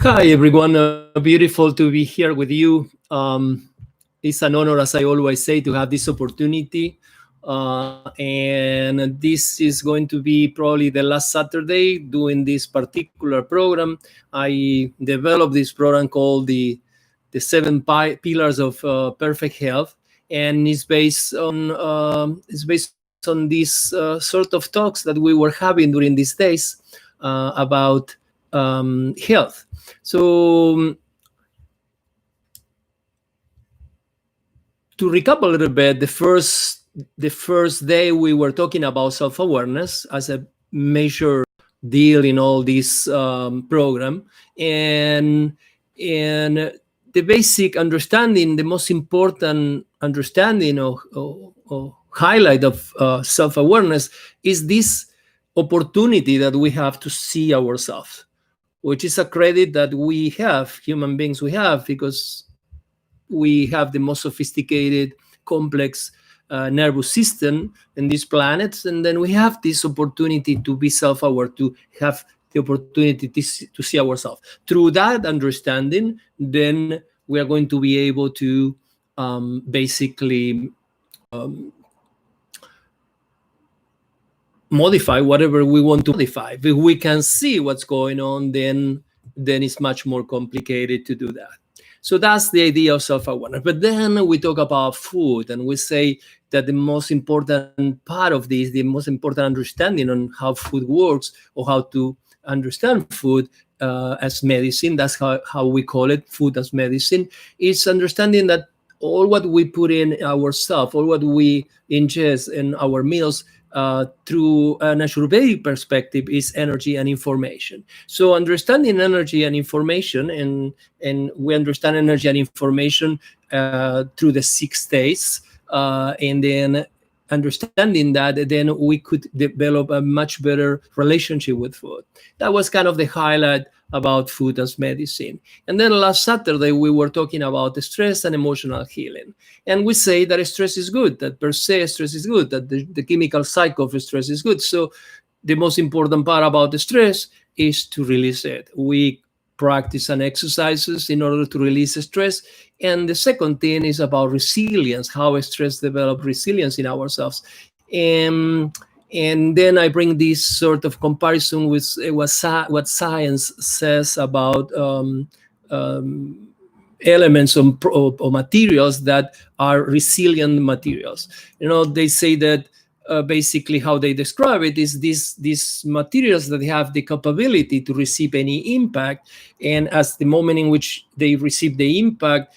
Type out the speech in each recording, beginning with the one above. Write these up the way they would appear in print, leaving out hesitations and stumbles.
Hi, everyone. Beautiful to be here with you. It's an honor, as I always say, to have this opportunity. And this is going to be probably the last Saturday doing this particular program. I developed this program called the Seven Pillars of Perfect Health, and it's based on these sort of talks that we were having during these days about health. So to recap a little bit, the first day we were talking about self-awareness as a major deal in all this program, and the basic understanding, the most important understanding or highlight of self-awareness is this opportunity that we have to see ourselves, which is a credit that we have, human beings we have, because we have the most sophisticated, complex nervous system in these planets, and then we have this opportunity to be self-aware, to have the opportunity to see ourselves. Through that understanding, then we are going to be able to basically modify whatever we want to modify. If we can see what's going on, then it's much more complicated to do that. So that's the idea of self-awareness. But then we talk about food, and we say that the most important part of this, the most important understanding on how food works, or how to understand food as medicine, that's how we call it, food as medicine, is understanding that all what we put in ourselves, all what we ingest in our meals, through a naturopathic perspective, is energy and information. So understanding energy and information, and we understand energy and information through the 6 states, and then understanding that, then we could develop a much better relationship with food. That was kind of the highlight about food as medicine. And then last Saturday, we were talking about the stress and emotional healing. And we say that stress is good, that per se stress is good, that the chemical cycle of stress is good. So the most important part about the stress is to release it. We practice and exercises in order to release stress. And the second thing is about resilience, how stress develops resilience in ourselves. And then I bring this sort of comparison with what science says about elements or materials that are resilient materials. They say that basically how they describe it is these materials that have the capability to receive any impact, and as the moment in which they receive the impact,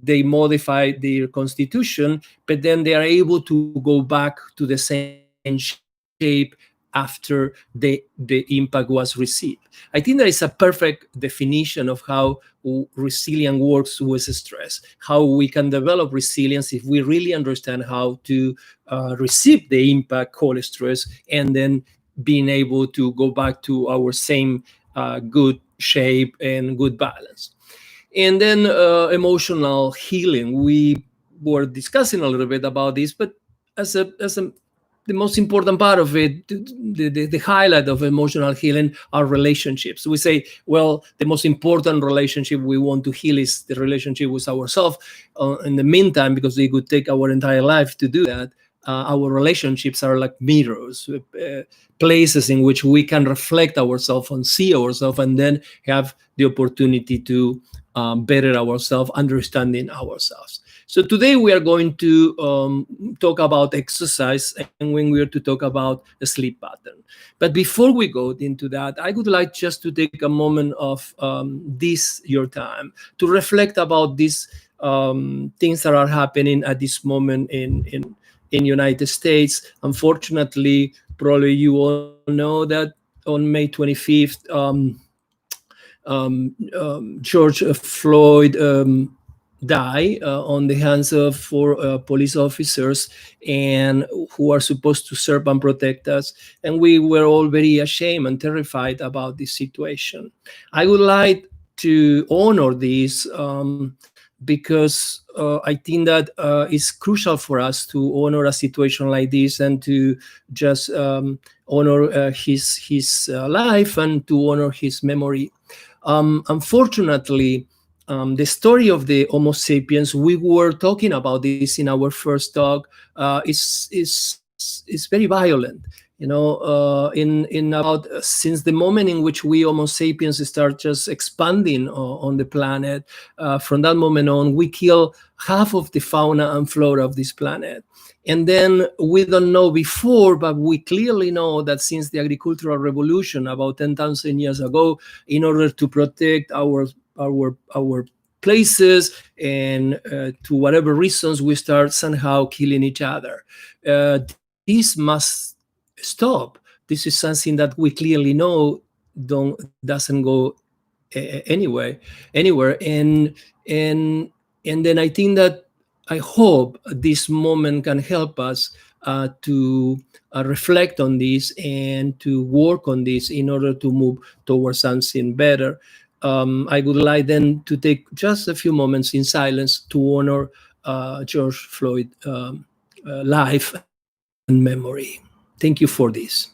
they modify their constitution, but then they are able to go back to the same shape after the impact was received. I think that is a perfect definition of how resilient works with stress, how we can develop resilience if we really understand how to receive the impact called stress, and then being able to go back to our same good shape and good balance. And then emotional healing. We were discussing a little bit about this, but as the most important part of it, the highlight of emotional healing are relationships. We say, well, the most important relationship we want to heal is the relationship with ourselves. In the meantime, because it could take our entire life to do that, our relationships are like mirrors, places in which we can reflect ourselves and see ourselves, and then have the opportunity to better ourselves, understanding ourselves. So today we are going to talk about exercise, and when we are to talk about the sleep pattern. But before we go into that, I would like just to take a moment of your time to reflect about these things that are happening at this moment in United States. Unfortunately, probably you all know that on May 25th, George Floyd died on the hands of 4 police officers, and who are supposed to serve and protect us. And we were all very ashamed and terrified about this situation. I would like to honor this because I think that it's crucial for us to honor a situation like this, and to just honor his life, and to honor his memory. Unfortunately, the story of the Homo sapiens, we were talking about this in our first talk, is very violent. In about since the moment in which we Homo sapiens start just expanding on the planet, from that moment on, we kill half of the fauna and flora of this planet. And then we don't know before, but we clearly know that since the agricultural revolution about 10,000 years ago, in order to protect our places and to whatever reasons, we start somehow killing each other. This must stop. This is something that we clearly know doesn't go anywhere. And then I think that I hope this moment can help us to reflect on this and to work on this in order to move towards something better. I would like then to take just a few moments in silence to honor George Floyd life and memory. Thank you for this.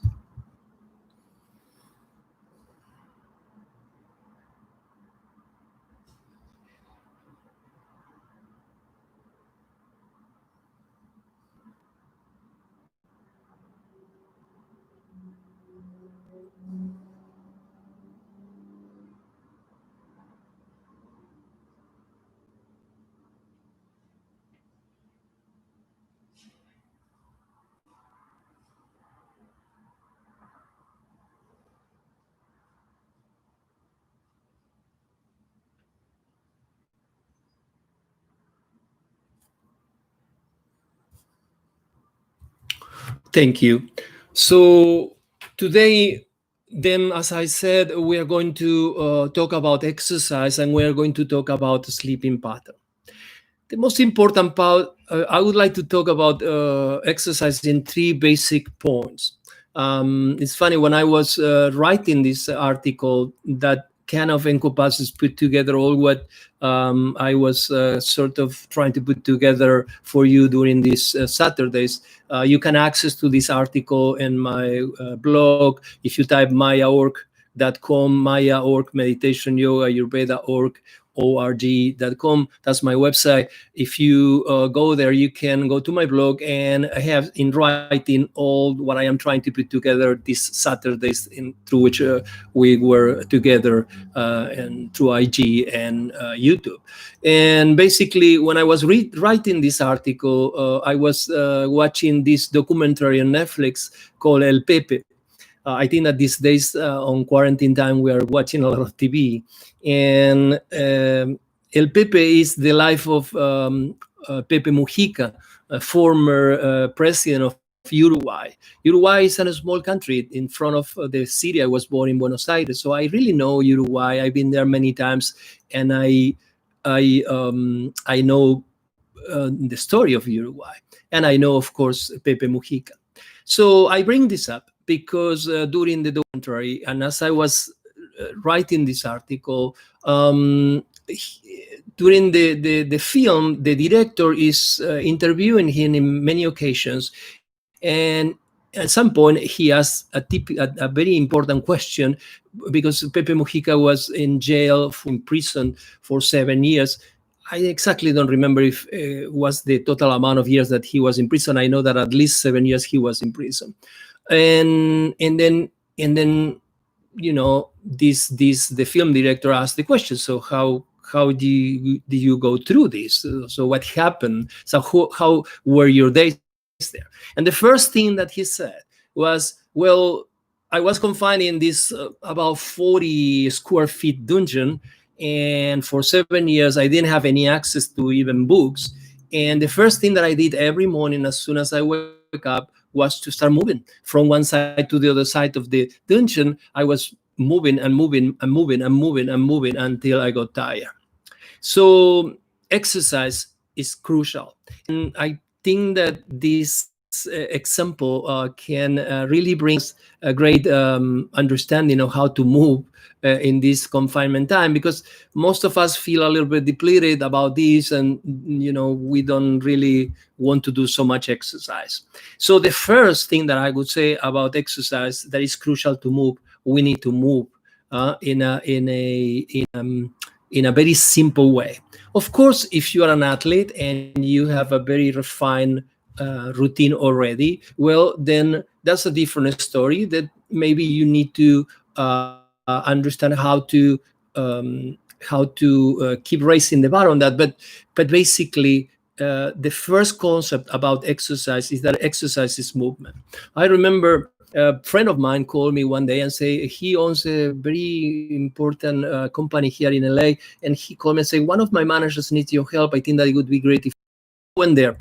Thank you. So today, then, as I said, we are going to talk about exercise, and we are going to talk about sleeping pattern. The most important part, I would like to talk about exercise in three basic points. It's funny, when I was writing this article, that kind of encompasses, put together all what I was sort of trying to put together for you during these Saturdays. You can access to this article in my blog. If you type maya.org.com, Maya.org, meditation, yoga, ayurveda.org.com. That's my website. If you go there, you can go to my blog, and I have in writing all what I am trying to put together these Saturdays through which we were together and through IG and YouTube. And basically, when I was writing this article, I was watching this documentary on Netflix called El Pepe. I think that these days on quarantine time, we are watching a lot of TV. And El Pepe is the life of Pepe Mujica, a former president of Uruguay. Uruguay is a small country in front of the city. I was born in Buenos Aires, so I really know Uruguay. I've been there many times, and I know the story of Uruguay, and I know, of course, Pepe Mujica. So I bring this up because during the documentary, and as I was writing this article, during the film, the director is interviewing him in many occasions, and at some point he asked a very important question, because Pepe Mujica was in jail, in prison for 7 years. I exactly don't remember if it was the total amount of years that he was in prison. I know that at least 7 years he was in prison, and then the film director asked the question. So how do you go through this? So what happened? So how were your days there? And the first thing that he said was, well, I was confined in this about 40 square feet dungeon, and for 7 years I didn't have any access to even books. And the first thing that I did every morning as soon as I wake up was to start moving from one side to the other side of the dungeon. I was moving and moving and moving and moving and moving until I got tired. So exercise is crucial. And I think that this example can really bring us a great understanding of how to move in this confinement time, because most of us feel a little bit depleted about this, and we don't really want to do so much exercise. So the first thing that I would say about exercise that is crucial to move, we need to move. in a very simple way. Of course, if you are an athlete and you have a very refined routine already, well, then that's a different story. That maybe you need to understand how to keep raising the bar on that. But basically, the first concept about exercise is that exercise is movement. I remember a friend of mine called me one day and say he owns a very important company here in LA, and he called me and said, one of my managers needs your help. I think that it would be great if I went there.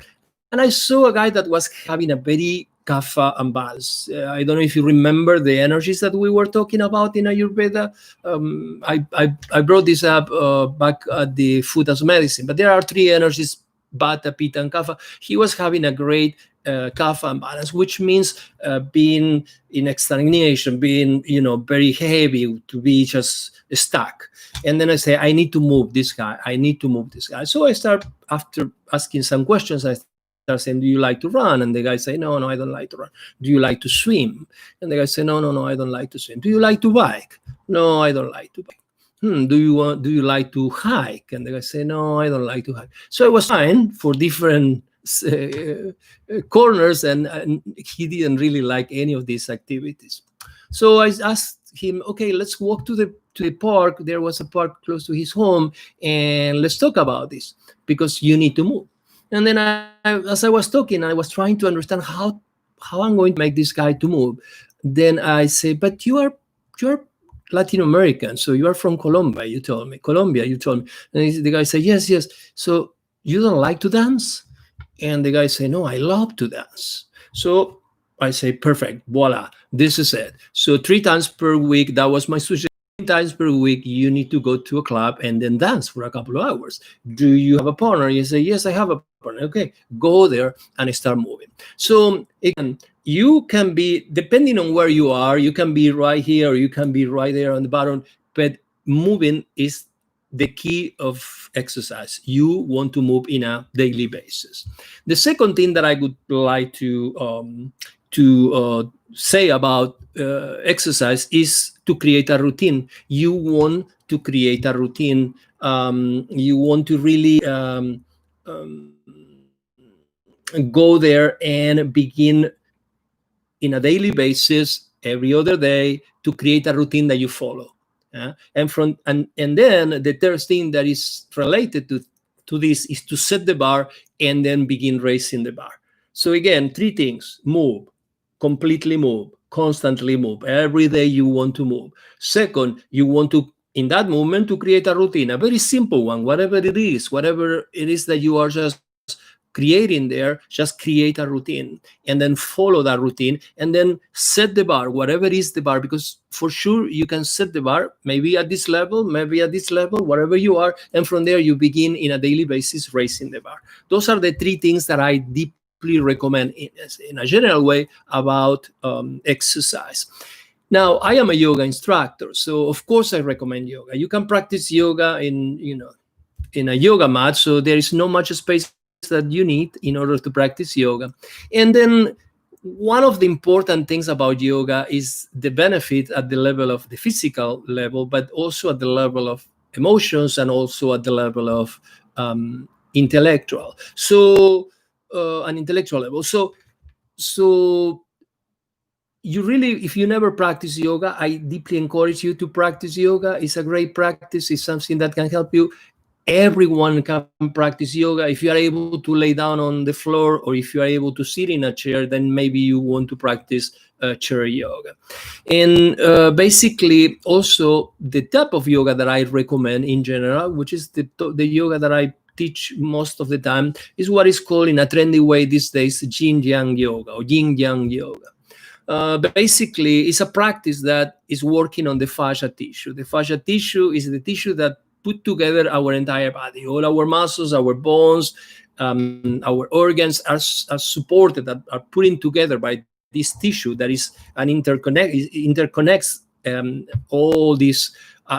And I saw a guy that was having a very kapha imbalance. I don't know if you remember the energies that we were talking about in Ayurveda. I brought this up back at the Food as Medicine, but there are three energies: Vata, Pitta, and Kapha. He was having a great kapha imbalance, which means being in stagnation, being very heavy, to be just stuck. And then I say, I need to move this guy. I need to move this guy. So I start, after asking some questions, I start saying, do you like to run? And the guy say, no, I don't like to run. Do you like to swim? And the guy say, no, I don't like to swim. Do you like to bike? No, I don't like to bike. Do you like to hike? And the guy say, no, I don't like to hike. So I was trying for different corners, and he didn't really like any of these activities. So I asked him, okay, let's walk to the park. There was a park close to his home, and let's talk about this, because you need to move. And then as I was talking, I was trying to understand how I'm going to make this guy to move. Then I say, but you're Latin American, so you are from Colombia, you told me. And the guy said, yes. So you don't like to dance? And the guy said, no, I love to dance. So I say, perfect, voila, this is it. So 3 times per week, that was my suggestion. 3 times per week, you need to go to a club and then dance for a couple of hours. Do you have a partner? You say, yes, I have a partner. Okay, go there and start moving. So again, you can be, depending on where you are, you can be right here or you can be right there on the bottom, but moving is the key of exercise. You want to move in a daily basis. The second thing that I would like to say about exercise is to create a routine. You want to create a routine. You want to really go there and begin in a daily basis, every other day, to create a routine that you follow. And then the third thing that is related to this is to set the bar and then begin raising the bar. So again, 3 things: move, completely move, constantly move. Every day you want to move. Second, you want to, in that moment, to create a routine, a very simple one, whatever it is that you are just creating there, just create a routine and then follow that routine and then set the bar, whatever is the bar, because for sure you can set the bar maybe at this level, wherever you are, and from there you begin in a daily basis raising the bar. Those are the 3 things that I deeply recommend in a general way about exercise. Now, I am a yoga instructor, so of course I recommend yoga. You can practice yoga in a yoga mat, so there is no much space that you need in order to practice yoga. And then one of the important things about yoga is the benefit at the level of the physical level, but also at the level of emotions and also at the level of intellectual. So an intellectual level. So you really, if you never practice yoga, I deeply encourage you to practice yoga. It's a great practice. It's something that can help you. Everyone can practice yoga. If you are able to lay down on the floor, or if you are able to sit in a chair, then maybe you want to practice chair yoga. And basically, also the type of yoga that I recommend in general, which is the yoga that I teach most of the time, is what is called in a trendy way these days yin-yang yoga or yin-yang yoga. Basically, it's a practice that is working on the fascia tissue. The fascia tissue is the tissue that put together our entire body. All our muscles, our bones, our organs are supported, are putting together by this tissue that is an interconnects all these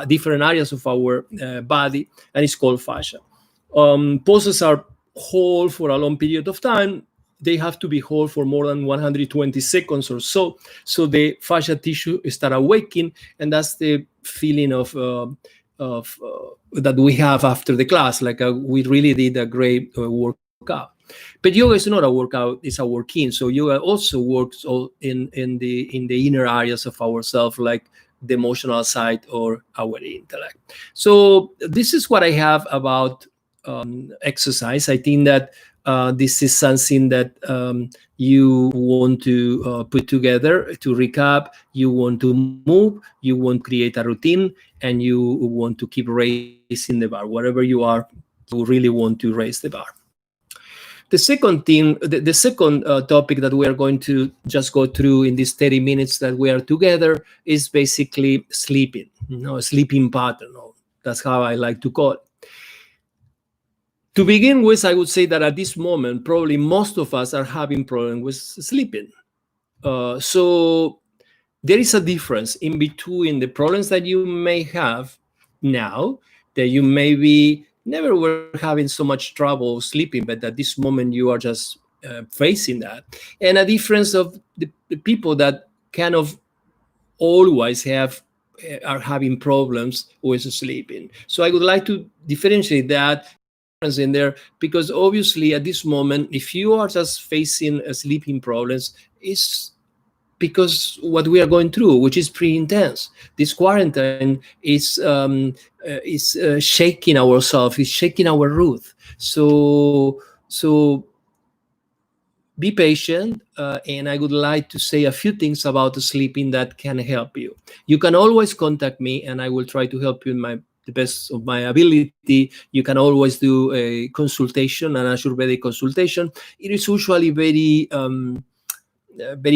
different areas of our body, and it's called fascia. Poses are whole for a long period of time. They have to be whole for more than 120 seconds or so. So the fascia tissue start awakening, and that's the feeling that we have after the class, like we really did a great workout. But yoga is not a workout; it's a working. So yoga also works in the inner areas of ourselves, like the emotional side or our intellect. So this is what I have about exercise. I think that this is something that you want to put together. To recap, you want to move, you want to create a routine, and you want to keep raising the bar. Wherever you are, you really want to raise the bar. The second thing, the second topic that we are going to just go through in these 30 minutes that we are together is basically sleeping, a sleeping pattern. That's how I like to call it. To begin with, I would say that at this moment, probably most of us are having problems with sleeping. So there is a difference in between the problems that you may have now, that you maybe never were having so much trouble sleeping, but at this moment you are just facing that, and a difference of the people that kind of always are having problems with sleeping. So I would like to differentiate that in there, because obviously at this moment, if you are just facing sleeping problems, it's because what we are going through, which is pretty intense. This quarantine is shaking ourselves, is shaking our root. So be patient, and I would like to say a few things about sleeping that can help you. You can always contact me, and I will try to help you in the best of my ability. You can always do a consultation, an Ayurvedic consultation. It is usually very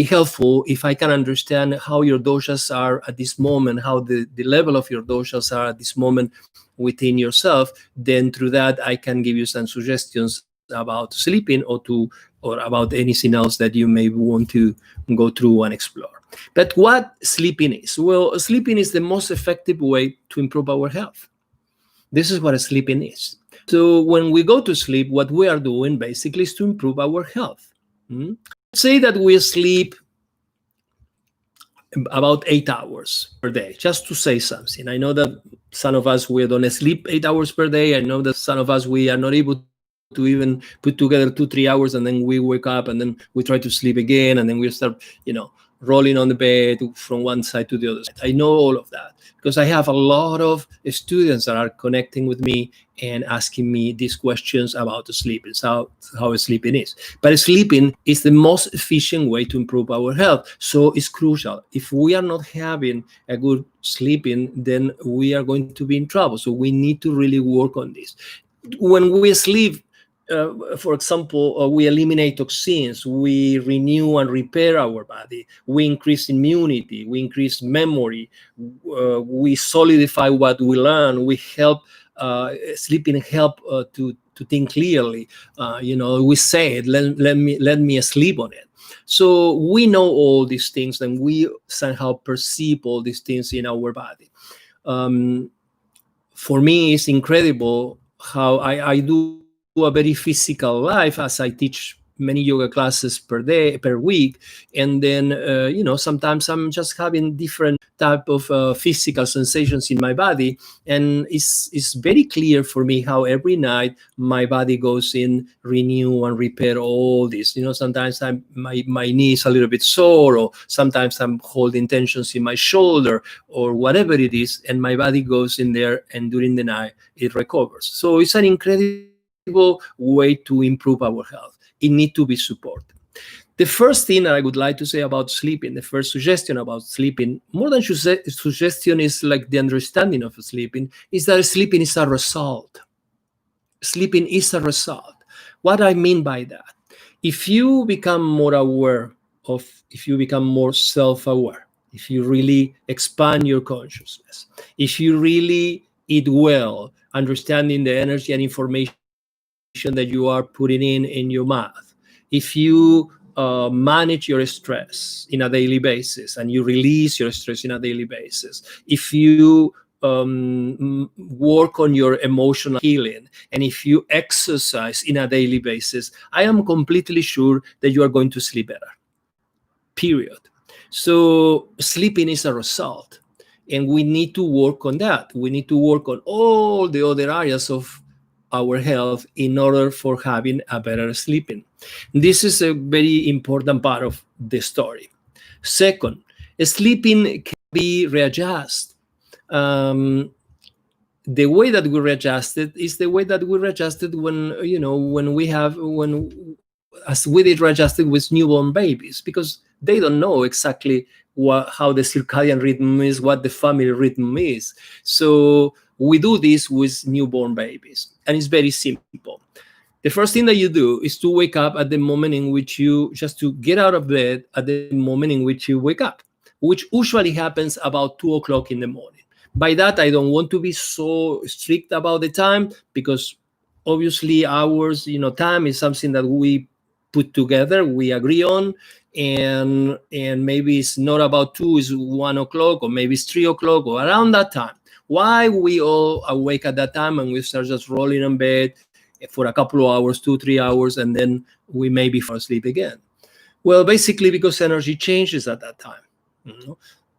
helpful if I can understand how your doshas are at this moment, how the level of your doshas are at this moment within yourself. Then through that, I can give you some suggestions about sleeping or about anything else that you may want to go through and explore. But what sleeping is? Well, sleeping is the most effective way to improve our health. This is what sleeping is. So when we go to sleep, what we are doing basically is to improve our health. Say that we sleep about 8 hours per day, just to say something. I know that some of us, we don't sleep 8 hours per day. I know that some of us, we are not able to even put together 2-3 hours, and then we wake up and then we try to sleep again, and then we start, rolling on the bed from one side to the other side. I know all of that because I have a lot of students that are connecting with me and asking me these questions about the sleeping, how sleeping is. But sleeping is the most efficient way to improve our health. So it's crucial. If we are not having a good sleeping, then we are going to be in trouble. So we need to really work on this. When we sleep, for example, we eliminate toxins, we renew and repair our body, we increase immunity, we increase memory, we solidify what we learn, we help, sleeping help to think clearly. We say it, let me sleep on it. So we know all these things, and we somehow perceive all these things in our body. For me, it's incredible how I do a very physical life, as I teach many yoga classes per week, and then sometimes I'm just having different type of physical sensations in my body, and it's very clear for me how every night my body goes in, renew and repair all this. Sometimes my knee is a little bit sore, or sometimes I'm holding tensions in my shoulder or whatever it is, and my body goes in there, and during the night it recovers. So it's an incredible way to improve our health. It needs to be supported. The first thing that I would like to say about sleeping, the first suggestion about sleeping, more than suggestion, is like the understanding of sleeping, is that sleeping is a result. Sleeping is a result. What I mean by that, if you become more aware if you become more self-aware, if you really expand your consciousness, if you really eat well, understanding the energy and information that you are putting in your mouth, if you manage your stress in a daily basis and you release your stress in a daily basis, if you work on your emotional healing, and if you exercise in a daily basis, I am completely sure that you are going to sleep better. Period. So sleeping is a result. And we need to work on that. We need to work on all the other areas of our health in order for having a better sleeping. This is a very important part of the story. Second, sleeping can be readjusted. Um, the way that we readjusted is the way that we readjusted when, when we have, when as we did readjusted with newborn babies, because they don't know exactly how the circadian rhythm is, what the family rhythm is. So we do this with newborn babies, and it's very simple. The first thing that you do is to wake up at the moment in which you, just to get out of bed at the moment in which you wake up, which usually happens about 2 o'clock in the morning. By that, I don't want to be so strict about the time, because obviously hours, time is something that we put together, we agree on, and maybe it's not about 2, it's 1 o'clock, or maybe it's 3 o'clock, or around that time. Why we all awake at that time and we start just rolling in bed for a couple of hours, 2-3 hours, and then we maybe fall asleep again? Well, basically because energy changes at that time.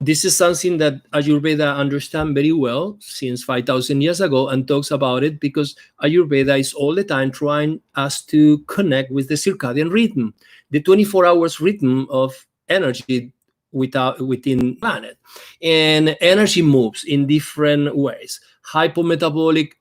This is something that Ayurveda understands very well since 5,000 years ago, and talks about it because Ayurveda is all the time trying us to connect with the circadian rhythm, the 24 hours rhythm of energy within planet. And energy moves in different ways. Hypometabolic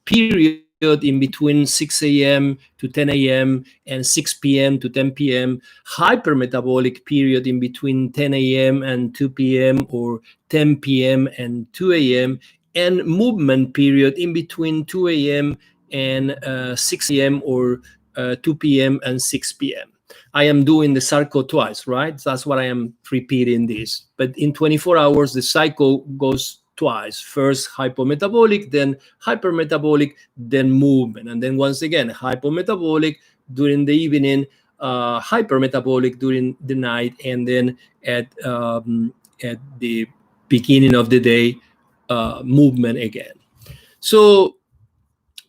period in between 6 a.m. to 10 a.m. and 6 p.m. to 10 p.m. Hypermetabolic period in between 10 a.m. and 2 p.m. or 10 p.m. and 2 a.m. and movement period in between 2 a.m. and 6 a.m. or 2 p.m. and 6 p.m. I am doing the cycle twice, right? That's what I am repeating this. But in 24 hours, the cycle goes twice. First hypometabolic, then hypermetabolic, then movement. And then once again, hypometabolic during the evening, hypermetabolic during the night, and then at the beginning of the day, movement again. So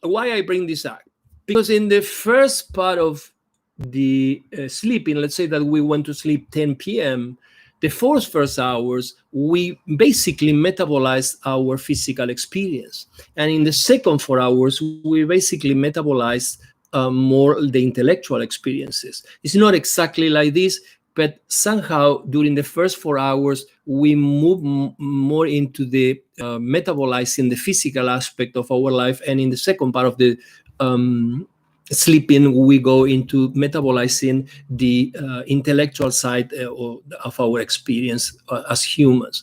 why I bring this up? Because in the first part of the sleeping, let's say that we went to sleep 10 p.m., the first hours, we basically metabolize our physical experience. And in the second 4 hours, we basically metabolize more the intellectual experiences. It's not exactly like this, but somehow during the first 4 hours, we move more into the metabolizing the physical aspect of our life. And in the second part of the sleeping, we go into metabolizing the intellectual side of our experience as humans.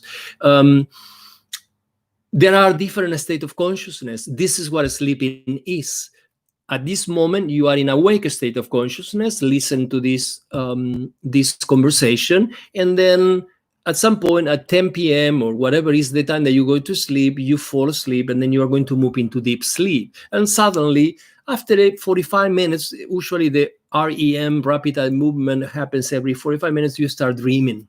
There are different states of consciousness. This is what sleeping is. At this moment, you are in a awake state of consciousness. Listen to this conversation, and then at some point at 10 p.m. or whatever is the time that you go to sleep, you fall asleep, and then you are going to move into deep sleep. And suddenly, after 45 minutes, usually the REM, rapid eye movement, happens every 45 minutes, you start dreaming.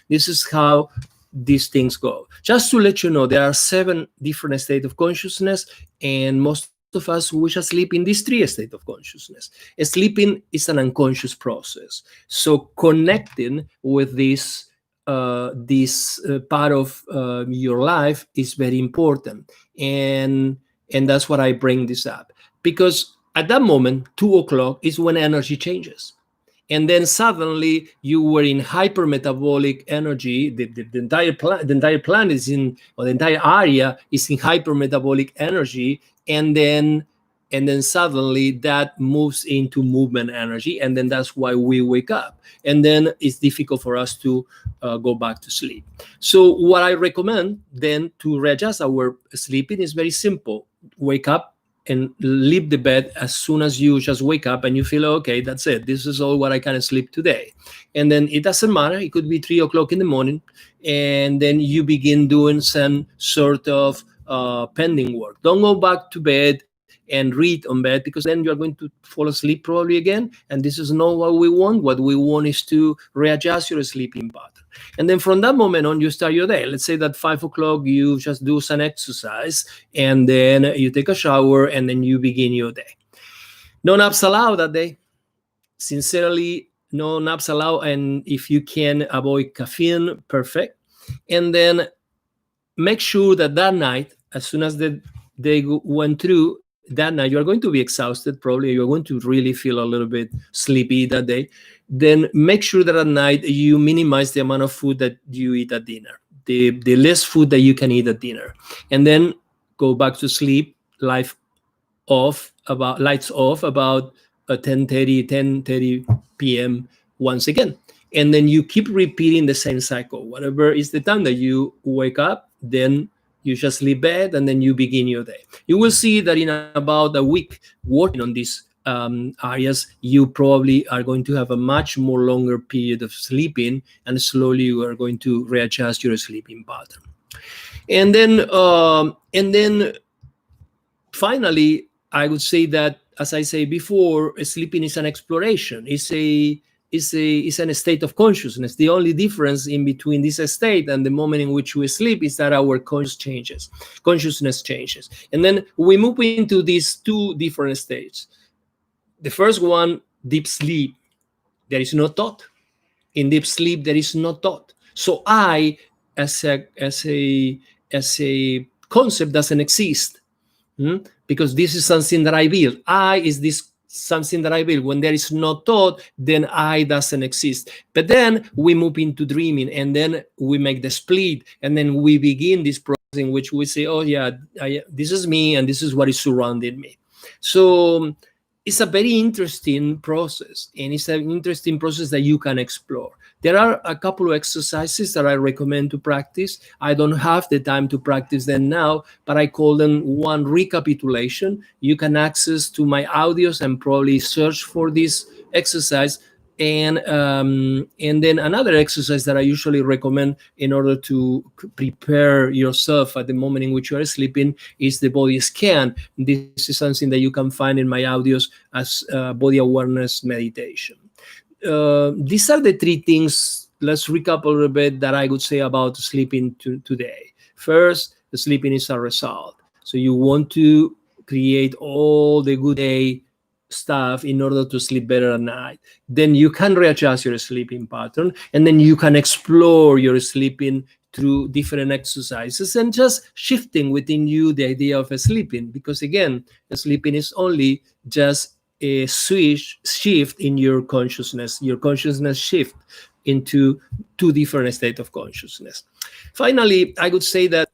This is how these things go. Just to let you know, there are 7 different states of consciousness, and most of us wish to sleep in these 3 states of consciousness. Sleeping is an unconscious process. So connecting with this part of your life is very important, and that's what I bring this up, because at that moment, 2 o'clock is when energy changes. And then suddenly you were in hypermetabolic energy. The entire planet is in, or the entire area is in hypermetabolic energy, and then suddenly that moves into movement energy, and then that's why we wake up, and then it's difficult for us to go back to sleep. So what I recommend then to readjust our sleeping is very simple. Wake up and leave the bed as soon as you just wake up and you feel, okay, that's it. This is all what I can sleep today. And then it doesn't matter. It could be 3 o'clock in the morning. And then you begin doing some sort of pending work. Don't go back to bed and read on bed, because then you're going to fall asleep probably again. And this is not what we want. What we want is to readjust your sleeping pattern. And then from that moment on, you start your day. Let's say that 5 o'clock, you just do some exercise, and then you take a shower, and then you begin your day. No naps allowed that day. Sincerely, no naps allowed. And if you can avoid caffeine, perfect. And then make sure that that night, as soon as the day went through, that night you are going to be exhausted. Probably you're going to really feel a little bit sleepy that day. Then make sure that at night you minimize the amount of food that you eat at dinner, the less food that you can eat at dinner, and then go back to sleep. Lights off about 10:30 p.m. once again, and then you keep repeating the same cycle. Whatever is the time that you wake up, then you just leave bed and then you begin your day. You will see that in about a week working on these areas, you probably are going to have a much more longer period of sleeping, and slowly you are going to readjust your sleeping pattern. And then finally, I would say that, as I say before, sleeping is an exploration. It's a state of consciousness. The only difference in between this state and the moment in which we sleep is that our consciousness changes. And then we move into these two different states. The first one, deep sleep. There is no thought. In deep sleep, there is no thought. So I, as a concept, doesn't exist. Because this is something that I build. I is this something that I build. When there is no thought, then I doesn't exist. But then we move into dreaming, and then we make the split, and then we begin this process in which we say, oh yeah, this is me, and this is what is surrounding me. So it's a very interesting process, and it's an interesting process that you can explore. There are a couple of exercises that I recommend to practice. I don't have the time to practice them now, but I call them one recapitulation. You can access to my audios and probably search for this exercise. And then another exercise that I usually recommend in order to prepare yourself at the moment in which you are sleeping is the body scan. This is something that you can find in my audios as body awareness meditation. These are the three things. Let's recap a little bit that I would say about sleeping today. First, the sleeping is a result. So you want to create all the good day stuff in order to sleep better at night. Then you can readjust your sleeping pattern, and then you can explore your sleeping through different exercises and just shifting within you the idea of sleeping. Because again, sleeping is only just a shift in your consciousness shift into two different states of consciousness. Finally, I would say that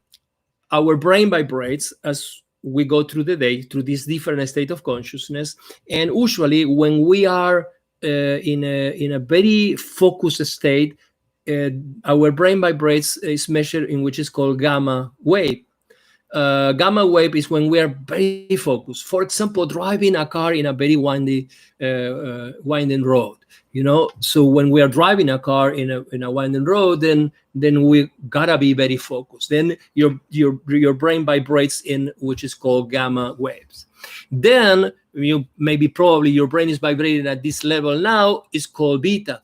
our brain vibrates as we go through the day, through this different state of consciousness. And usually when we are in a very focused state, our brain vibrates is measured in which is called gamma wave. Gamma wave is when we are very focused. For example, driving a car in a very winding road. So when we are driving a car in a winding road, then we gotta be very focused. Then your brain vibrates in which is called gamma waves. Then probably your brain is vibrating at this level now. It's called beta.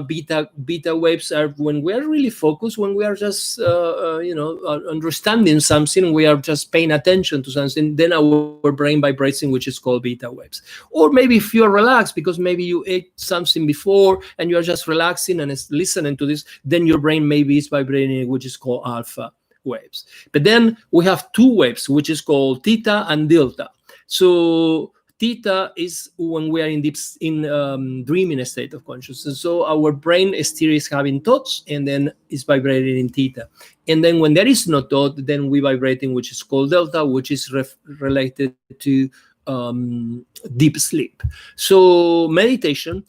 Beta waves are when we are really focused, when we are just understanding something, we are just paying attention to something. Then our brain vibrates in which is called beta waves. Or maybe if you're relaxed because maybe you ate something before and you are just relaxing and listening to this, then your brain maybe is vibrating, which is called alpha waves. But then we have two waves, which is called theta and delta. So theta is when we are in dreaming state of consciousness. So our brain still is having thoughts, and then it's vibrating in theta. And then when there is no thought, then we vibrating, which is called delta, which is related to deep sleep. So meditation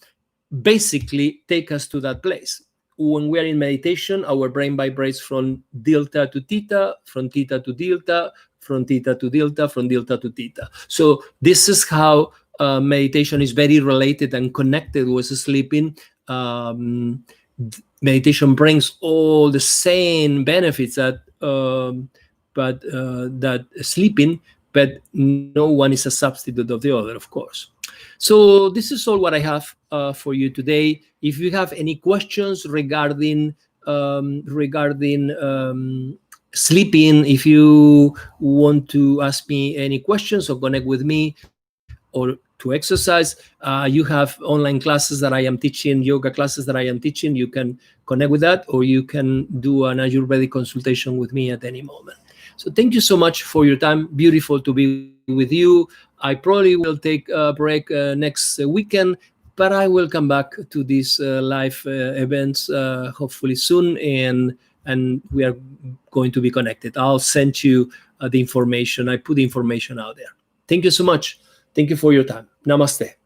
basically take us to that place. When we are in meditation, our brain vibrates from delta to theta, from theta to delta, from theta to delta, from delta to theta. So this is how meditation is very related and connected with sleeping. Meditation brings all the same benefits that sleeping, but no one is a substitute of the other, of course. So this is all what I have for you today. If you have any questions regarding sleeping, if you want to ask me any questions or connect with me, or to exercise. You have online classes that I am teaching, yoga classes that I am teaching. You can connect with that, or you can do an Ayurvedic consultation with me at any moment. So thank you so much for your time. Beautiful to be with you. I probably will take a break next weekend, but I will come back to these live events hopefully soon, and we are going to be connected. I'll send you the information. I put the information out there. Thank you so much. Thank you for your time. Namaste.